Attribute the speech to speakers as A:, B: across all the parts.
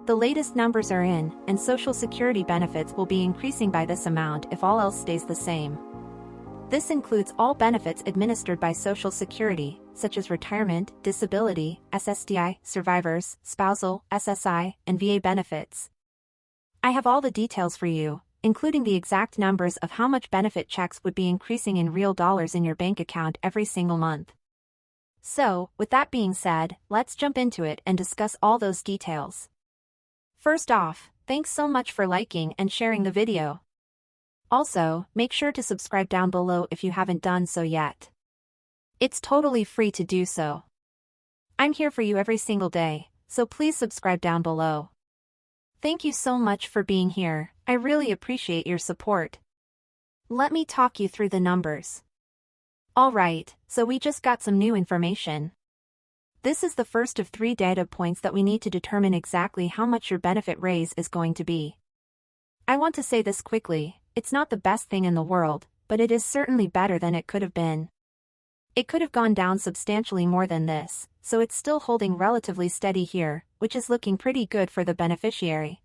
A: The latest numbers are in, and Social Security benefits will be increasing by this amount if all else stays the same. This includes all benefits administered by Social Security, such as retirement, disability, SSDI, survivors, spousal, SSI, and VA benefits. I have all the details for you, including the exact numbers of how much benefit checks would be increasing in real dollars in your bank account every single month. So, with that being said, let's jump into it and discuss all those details. First off, thanks so much for liking and sharing the video. Also, make sure to subscribe down below if you haven't done so yet. It's totally free to do so. I'm here for you every single day, so please subscribe down below. Thank you so much for being here, I really appreciate your support. Let me talk you through the numbers. Alright, so we just got some new information. This is the first of 3 data points that we need to determine exactly how much your benefit raise is going to be. I want to say this quickly, it's not the best thing in the world, but it is certainly better than it could have been. It could have gone down substantially more than this, so it's still holding relatively steady here, which is looking pretty good for the beneficiary.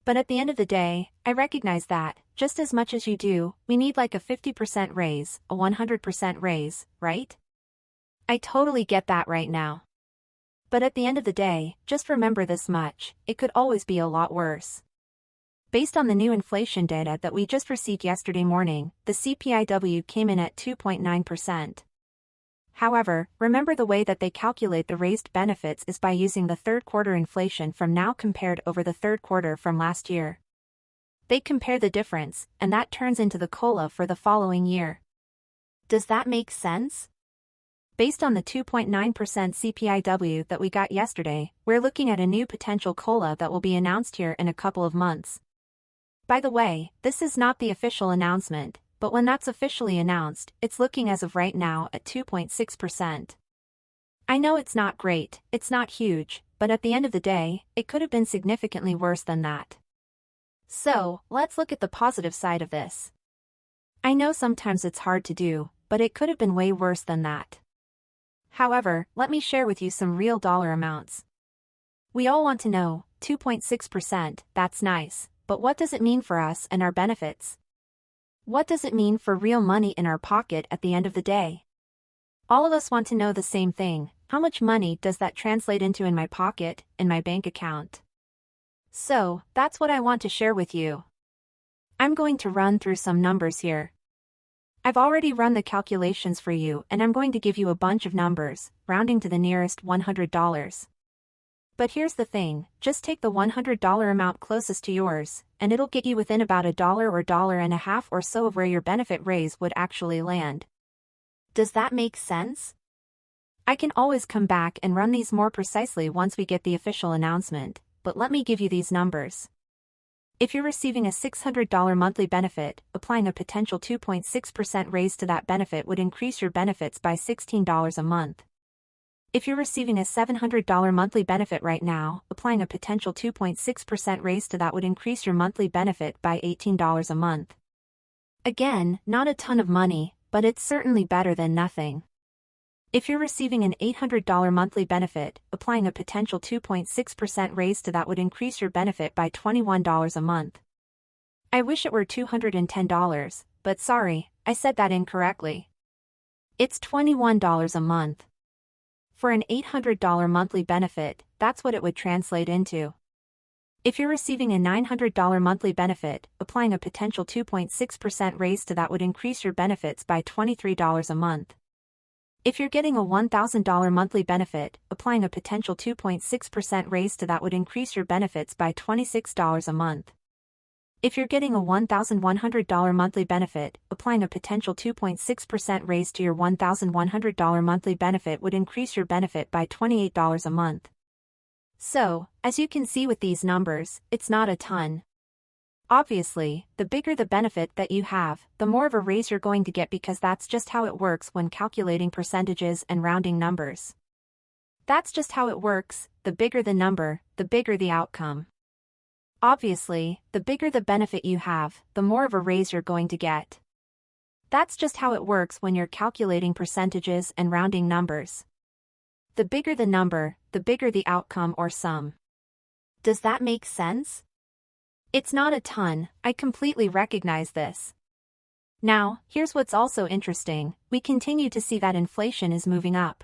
A: But at the end of the day, I recognize that, just as much as you do, we need like a 50% raise, a 100% raise, right? I totally get that right now. But at the end of the day, just remember this much, it could always be a lot worse. Based on the new inflation data that we just received yesterday morning, the CPIW came in at 2.9%. However, remember the way that they calculate the raised benefits is by using the third quarter inflation from now compared over the third quarter from last year. They compare the difference, and that turns into the COLA for the following year. Does that make sense? Based on the 2.9% CPIW that we got yesterday, we're looking at a new potential COLA that will be announced here in a couple of months. By the way, this is not the official announcement, but when that's officially announced, it's looking as of right now at 2.6%. I know it's not great, it's not huge, but at the end of the day, it could have been significantly worse than that. So, let's look at the positive side of this. I know sometimes it's hard to do, but it could have been way worse than that. However, let me share with you some real dollar amounts. We all want to know, 2.6%, that's nice, but what does it mean for us and our benefits? What does it mean for real money in our pocket at the end of the day? All of us want to know the same thing, how much money does that translate into in my pocket, in my bank account? So, that's what I want to share with you. I'm going to run through some numbers here. I've already run the calculations for you and I'm going to give you a bunch of numbers, rounding to the nearest $100. But here's the thing, just take the $100 amount closest to yours, and it'll get you within about $1 or $1.50 or so of where your benefit raise would actually land. Does that make sense? I can always come back and run these more precisely once we get the official announcement, but let me give you these numbers. If you're receiving a $600 monthly benefit, applying a potential 2.6% raise to that benefit would increase your benefits by $16 a month. If you're receiving a $700 monthly benefit right now, applying a potential 2.6% raise to that would increase your monthly benefit by $18 a month. Again, not a ton of money, but it's certainly better than nothing. If you're receiving an $800 monthly benefit, applying a potential 2.6% raise to that would increase your benefit by $21 a month. I wish it were $210, but sorry, I said that incorrectly. It's $21 a month. For an $800 monthly benefit, that's what it would translate into. If you're receiving a $900 monthly benefit, applying a potential 2.6% raise to that would increase your benefits by $23 a month. If you're getting a $1,000 monthly benefit, applying a potential 2.6% raise to that would increase your benefits by $26 a month. If you're getting a $1,100 monthly benefit, applying a potential 2.6% raise to your $1,100 monthly benefit would increase your benefit by $28 a month. So, as you can see with these numbers, it's not a ton. Obviously, the bigger the benefit that you have, the more of a raise you're going to get because that's just how it works when calculating percentages and rounding numbers. That's just how it works, the bigger the number, the bigger the outcome. Obviously, the bigger the benefit you have, the more of a raise you're going to get. That's just how it works when you're calculating percentages and rounding numbers. The bigger the number, the bigger the outcome or sum. Does that make sense? It's not a ton, I completely recognize this. Now, here's what's also interesting, we continue to see that inflation is moving up.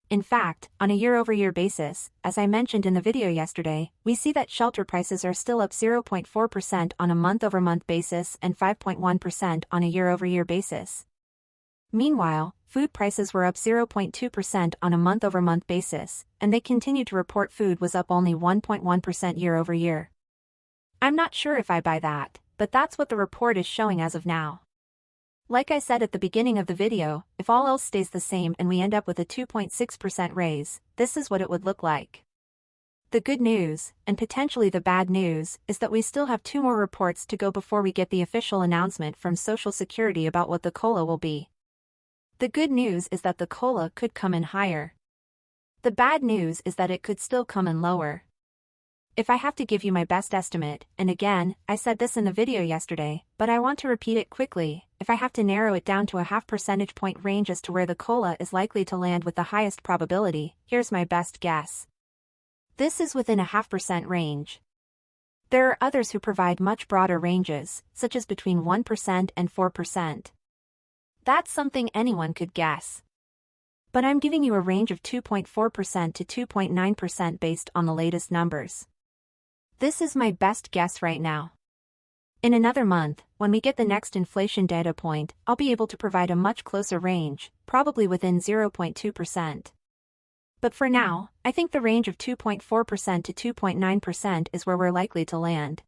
A: In fact, on a year-over-year basis, as I mentioned in the video yesterday, we see that shelter prices are still up 0.4% on a month-over-month basis and 5.1% on a year-over-year basis. Meanwhile, food prices were up 0.2% on a month-over-month basis, and they continue to report food was up only 1.1% year-over-year. I'm not sure if I buy that, but that's what the report is showing as of now. Like I said at the beginning of the video, if all else stays the same and we end up with a 2.6% raise, this is what it would look like. The good news, and potentially the bad news, is that we still have 2 more reports to go before we get the official announcement from Social Security about what the COLA will be. The good news is that the COLA could come in higher. The bad news is that it could still come in lower. If I have to give you my best estimate, and again, I said this in the video yesterday, but I want to repeat it quickly, if I have to narrow it down to a half percentage point range as to where the COLA is likely to land with the highest probability, here's my best guess. This is within a 0.5% range. There are others who provide much broader ranges, such as between 1% and 4%. That's something anyone could guess. But I'm giving you a range of 2.4% to 2.9% based on the latest numbers. This is my best guess right now. In another month, when we get the next inflation data point, I'll be able to provide a much closer range, probably within 0.2%. But for now, I think the range of 2.4% to 2.9% is where we're likely to land.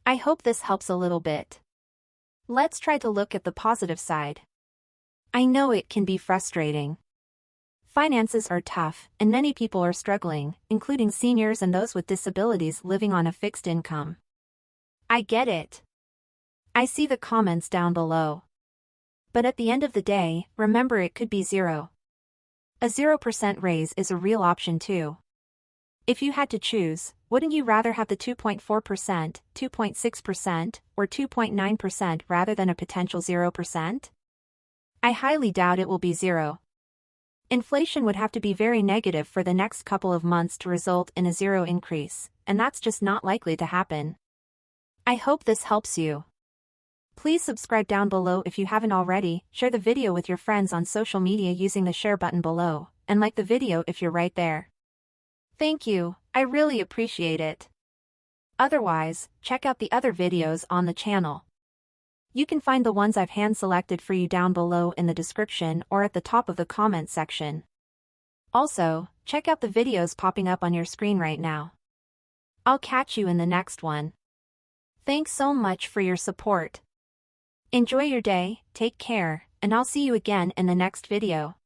A: I hope this helps a little bit. Let's try to look at the positive side. I know it can be frustrating. Finances are tough, and many people are struggling, including seniors and those with disabilities living on a fixed income. I get it. I see the comments down below. But at the end of the day, remember it could be 0. A 0% raise is a real option too. If you had to choose, wouldn't you rather have the 2.4%, 2.6%, or 2.9% rather than a potential 0%? I highly doubt it will be 0. Inflation would have to be very negative for the next couple of months to result in a 0 increase, and that's just not likely to happen. I hope this helps you. Please subscribe down below if you haven't already, share the video with your friends on social media using the share button below, and like the video if you're right there. Thank you, I really appreciate it. Otherwise, check out the other videos on the channel. You can find the ones I've hand-selected for you down below in the description or at the top of the comment section. Also, check out the videos popping up on your screen right now. I'll catch you in the next one. Thanks so much for your support. Enjoy your day, take care, and I'll see you again in the next video.